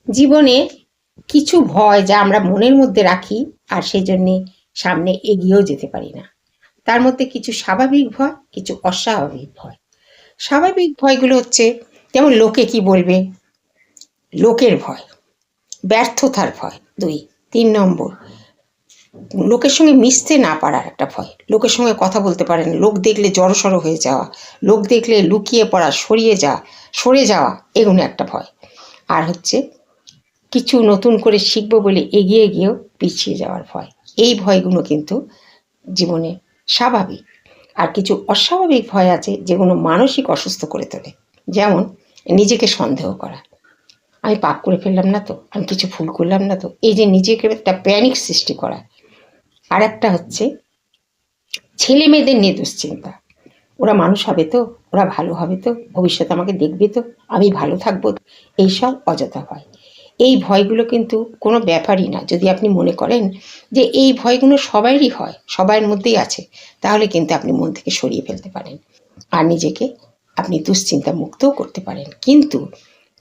জীবনে কিছু ভয় যা আমরা মনের মধ্যে রাখি আর সেই জন্যে সামনে এগিয়েও যেতে পারি না। তার মধ্যে কিছু স্বাভাবিক ভয়, কিছু অস্বাভাবিক ভয়। স্বাভাবিক ভয়গুলো হচ্ছে যেমন লোকে কি বলবে, লোকের ভয়, ব্যর্থতার ভয় ২। ৩ নম্বর, লোকের সঙ্গে মিশতে না পারার একটা ভয়, লোকের সঙ্গে কথা বলতে পারে না, লোক দেখলে জড়সড় হয়ে যাওয়া, লোক দেখলে লুকিয়ে পড়া, সরে যাওয়া, এগুলো একটা ভয়। আর হচ্ছে কিছু নতুন করে শিখবো বলে এগিয়ে গিয়েও পিছিয়ে যাওয়ার ভয়। এই ভয়গুলো কিন্তু জীবনে স্বাভাবিক। আর কিছু অস্বাভাবিক ভয় আছে যেগুলো মানসিক অসুস্থ করে তোলে। যেমন নিজেকে সন্দেহ করা, আমি পাপ করে ফেললাম না তো, আমি কিছু ভুল করলাম না তো, এই যে নিজেকে একটা প্যানিক সৃষ্টি করা। আর একটা হচ্ছে ছেলে মেয়েদের নিয়ে দুশ্চিন্তা, ওরা মানুষ হবে তো, ওরা ভালো হবে তো, ভবিষ্যতে আমাকে দেখবে তো, আমি ভালো থাকবো, এইসব অযথা ভয়। এই ভয়গুলো কিন্তু কোনো ব্যাপারই না। যদি আপনি মনে করেন যে এই ভয়গুলো সবারই হয়, সবার মধ্যেই আছে, তাহলে কিন্তু আপনি মন থেকে সরিয়ে ফেলতে পারেন আর নিজেকে আপনি দুশ্চিন্তা মুক্তও করতে পারেন। কিন্তু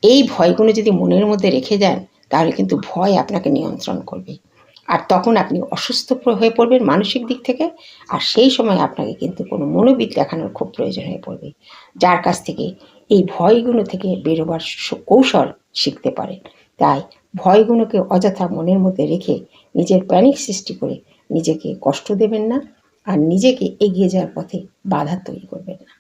এই ভয়গুলো যদি মনের মধ্যে রেখে যান, তাহলে কিন্তু ভয় আপনাকে নিয়ন্ত্রণ করবে আর তখন আপনি অসুস্থ হয়ে পড়বেন মানসিক দিক থেকে। আর সেই সময় আপনাকে কিন্তু কোনো মনোবিদ দেখানোর খুব প্রয়োজন হয়ে পড়বে, যার কাছ থেকে এই ভয়গুলো থেকে বেরোবার কৌশল শিখতে পারেন। তাই ভয়গুলোকে অযথা মনের মধ্যে রেখে নিজের প্যানিক সৃষ্টি করে নিজেকে কষ্ট দেবেন না আর নিজেকে এগিয়ে যাওয়ার পথে বাধা তৈরি করবেন না।